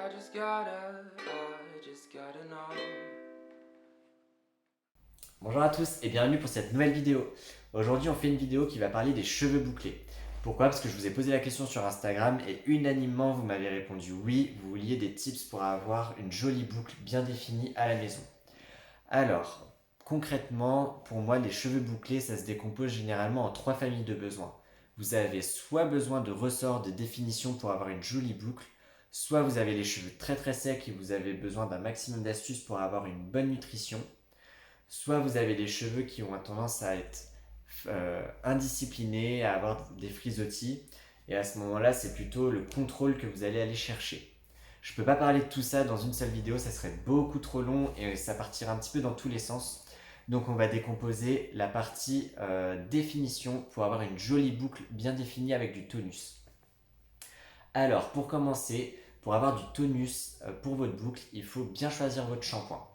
know. Bonjour à tous et bienvenue pour cette nouvelle vidéo. Aujourd'hui on fait une vidéo qui va parler des cheveux bouclés. Pourquoi? Parce que je vous ai posé la question sur Instagram et unanimement vous m'avez répondu oui, vous vouliez des tips pour avoir une jolie boucle bien définie à la maison. Alors, concrètement, pour moi les cheveux bouclés ça se décompose généralement en trois familles de besoins. Vous avez soit besoin de ressorts de définition pour avoir une jolie boucle, soit vous avez les cheveux très très secs et vous avez besoin d'un maximum d'astuces pour avoir une bonne nutrition, soit vous avez des cheveux qui ont tendance à être indisciplinés, à avoir des frisottis, et à ce moment-là, c'est plutôt le contrôle que vous allez aller chercher. Je ne peux pas parler de tout ça dans une seule vidéo, ça serait beaucoup trop long et ça partira un petit peu dans tous les sens. Donc on va décomposer la partie définition pour avoir une jolie boucle bien définie avec du tonus. Alors pour commencer, pour avoir du tonus pour votre boucle, il faut bien choisir votre shampoing.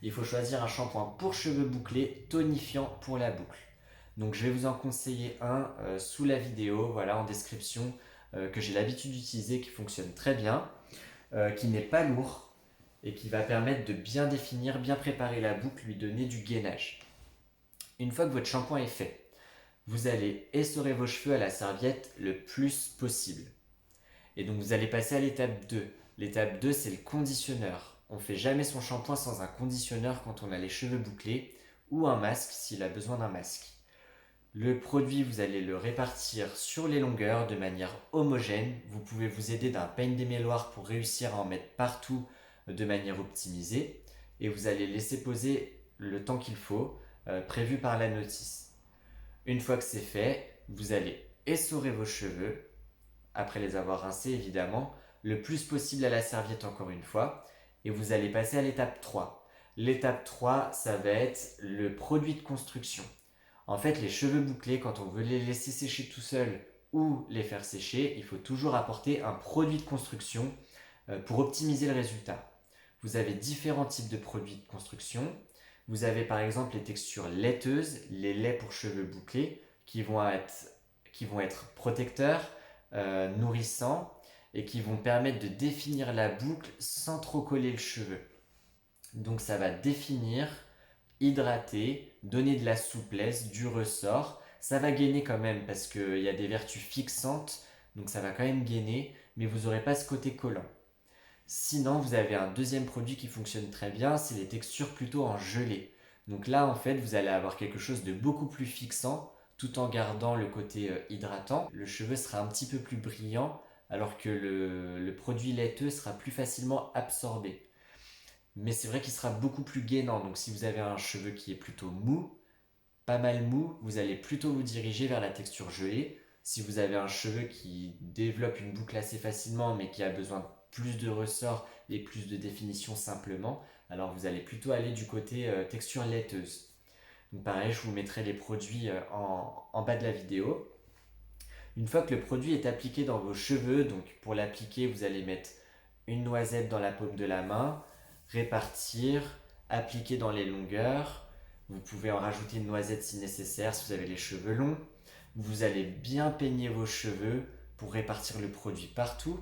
Il faut choisir un shampoing pour cheveux bouclés, tonifiant pour la boucle. Donc je vais vous en conseiller un sous la vidéo, voilà en description, que j'ai l'habitude d'utiliser, qui fonctionne très bien, qui n'est pas lourd et qui va permettre de bien définir, bien préparer la boucle, lui donner du gainage. Une fois que votre shampoing est fait, vous allez essorer vos cheveux à la serviette le plus possible. Et donc vous allez passer à l'étape 2. L'étape 2, c'est le conditionneur. On ne fait jamais son shampoing sans un conditionneur quand on a les cheveux bouclés ou un masque s'il a besoin d'un masque. Le produit, vous allez le répartir sur les longueurs de manière homogène. Vous pouvez vous aider d'un peigne démêloir pour réussir à en mettre partout de manière optimisée. Et vous allez laisser poser le temps qu'il faut, prévu par la notice. Une fois que c'est fait, vous allez essorer vos cheveux, après les avoir rincés évidemment, le plus possible à la serviette encore une fois, et vous allez passer à l'étape 3. L'étape 3, ça va être le produit de construction. En fait, les cheveux bouclés, quand on veut les laisser sécher tout seul ou les faire sécher, il faut toujours apporter un produit de construction pour optimiser le résultat. Vous avez différents types de produits de construction. Vous avez par exemple les textures laiteuses, les laits pour cheveux bouclés, qui vont être protecteurs, nourrissants et qui vont permettre de définir la boucle sans trop coller le cheveu. Donc ça va définir, hydrater, donner de la souplesse, du ressort. Ça va gainer quand même parce qu'il y a des vertus fixantes, donc ça va quand même gainer, mais vous n'aurez pas ce côté collant. Sinon, vous avez un deuxième produit qui fonctionne très bien, c'est les textures plutôt en gelée. Donc là, en fait, vous allez avoir quelque chose de beaucoup plus fixant, tout en gardant le côté hydratant. Le cheveu sera un petit peu plus brillant, alors que le produit laiteux sera plus facilement absorbé. Mais c'est vrai qu'il sera beaucoup plus gainant. Donc si vous avez un cheveu qui est plutôt mou, pas mal mou, vous allez plutôt vous diriger vers la texture gelée. Si vous avez un cheveu qui développe une boucle assez facilement mais qui a besoin de plus de ressort et plus de définition simplement, alors vous allez plutôt aller du côté texture laiteuse. Donc pareil, je vous mettrai les produits en bas de la vidéo. Une fois que le produit est appliqué dans vos cheveux, donc pour l'appliquer, vous allez mettre une noisette dans la paume de la main, répartir, appliquer dans les longueurs. Vous pouvez en rajouter une noisette si nécessaire, si vous avez les cheveux longs. Vous allez bien peigner vos cheveux pour répartir le produit partout.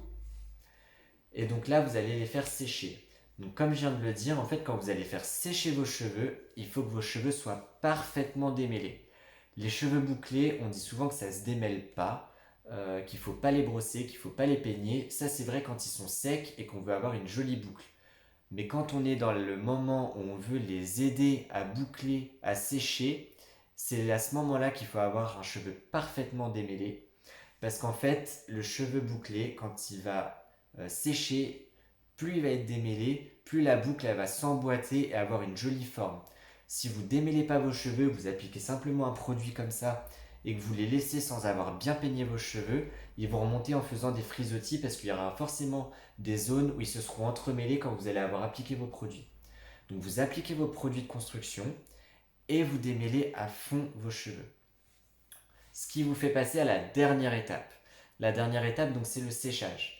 Et donc là, vous allez les faire sécher. Donc comme je viens de le dire, en fait, quand vous allez faire sécher vos cheveux, il faut que vos cheveux soient parfaitement démêlés. Les cheveux bouclés, on dit souvent que ça ne se démêle pas, qu'il ne faut pas les brosser, qu'il ne faut pas les peigner. Ça, c'est vrai quand ils sont secs et qu'on veut avoir une jolie boucle. Mais quand on est dans le moment où on veut les aider à boucler, à sécher, c'est à ce moment-là qu'il faut avoir un cheveu parfaitement démêlé. Parce qu'en fait, le cheveu bouclé, quand il va sécher, plus il va être démêlé, plus la boucle elle va s'emboîter et avoir une jolie forme. Si vous démêlez pas vos cheveux, vous appliquez simplement un produit comme ça et que vous les laissez sans avoir bien peigné vos cheveux, ils vont remonter en faisant des frisottis parce qu'il y aura forcément des zones où ils se seront entremêlés quand vous allez avoir appliqué vos produits. Donc vous appliquez vos produits de construction et vous démêlez à fond vos cheveux. Ce qui vous fait passer à la dernière étape. La dernière étape, donc, c'est le séchage.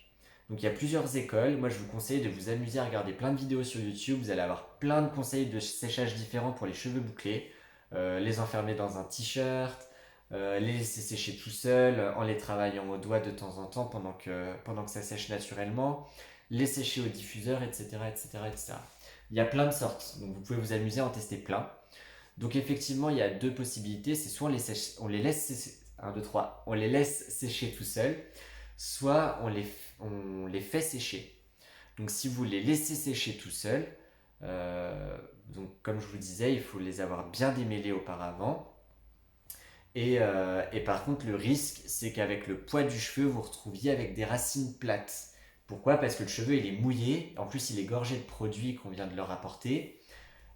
Donc il y a plusieurs écoles. Moi, je vous conseille de vous amuser à regarder plein de vidéos sur YouTube. Vous allez avoir plein de conseils de séchage différents pour les cheveux bouclés. Les enfermer dans un t-shirt, les laisser sécher tout seul en les travaillant au doigt de temps en temps pendant que ça sèche naturellement. les sécher au diffuseur, etc., etc., etc. Il y a plein de sortes, donc vous pouvez vous amuser à en tester plein. Donc effectivement, il y a deux possibilités, c'est soit on les laisse sécher, 1, 2, 3, on les laisse sécher tout seuls, soit on les fait sécher. Donc si vous les laissez sécher tout seuls, donc comme je vous disais, il faut les avoir bien démêlés auparavant. Et par contre, le risque, c'est qu'avec le poids du cheveu, vous retrouviez avec des racines plates. Pourquoi? Parce que le cheveu, il est mouillé, en plus il est gorgé de produits qu'on vient de leur apporter.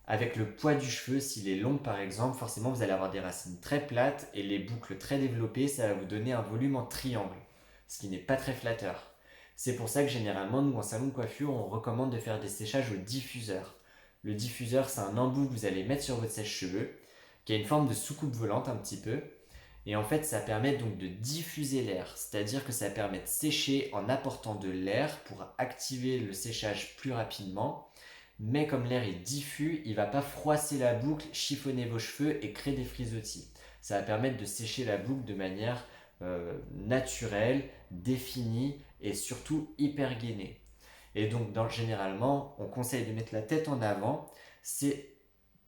Avec le poids du cheveu, s'il est long par exemple, forcément vous allez avoir des racines très plates et les boucles très développées, ça va vous donner un volume en triangle, ce qui n'est pas très flatteur. C'est pour ça que généralement, nous en salon de coiffure, on recommande de faire des séchages au diffuseur. Le diffuseur, c'est un embout que vous allez mettre sur votre sèche-cheveux, qui a une forme de soucoupe volante un petit peu. Et en fait, ça permet donc de diffuser l'air, c'est-à-dire que ça permet de sécher en apportant de l'air pour activer le séchage plus rapidement. Mais comme l'air est diffus, il ne va pas froisser la boucle, chiffonner vos cheveux et créer des frisottis. Ça va permettre de sécher la boucle de manière naturelle, définie et surtout hyper gainée. Et donc généralement, on conseille de mettre la tête en avant, c'est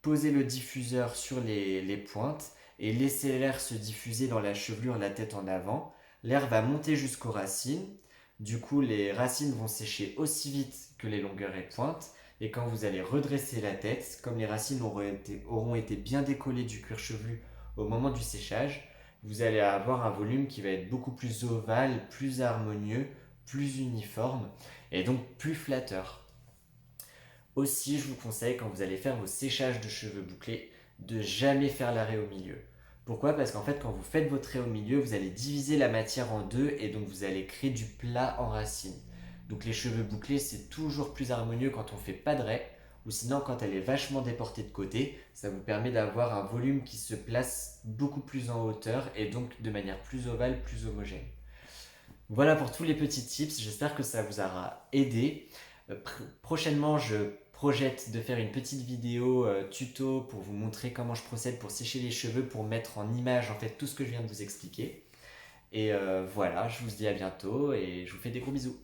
poser le diffuseur sur les pointes et laisser l'air se diffuser dans la chevelure, la tête en avant. L'air va monter jusqu'aux racines. Du coup, les racines vont sécher aussi vite que les longueurs et pointes. Et quand vous allez redresser la tête, comme les racines auront été bien décollées du cuir chevelu au moment du séchage, vous allez avoir un volume qui va être beaucoup plus ovale, plus harmonieux, plus uniforme et donc plus flatteur. Aussi, je vous conseille, quand vous allez faire vos séchages de cheveux bouclés, de jamais faire l'arrêt au milieu. Pourquoi? Parce qu'en fait, quand vous faites votre trait au milieu, vous allez diviser la matière en deux et donc vous allez créer du plat en racine. Donc les cheveux bouclés, c'est toujours plus harmonieux quand on ne fait pas de raie, ou sinon quand elle est vachement déportée de côté, ça vous permet d'avoir un volume qui se place beaucoup plus en hauteur et donc de manière plus ovale, plus homogène. Voilà pour tous les petits tips, j'espère que ça vous aura aidé. Prochainement, je projette de faire une petite vidéo tuto pour vous montrer comment je procède pour sécher les cheveux, pour mettre en image en fait tout ce que je viens de vous expliquer. Et voilà, je vous dis à bientôt et je vous fais des gros bisous.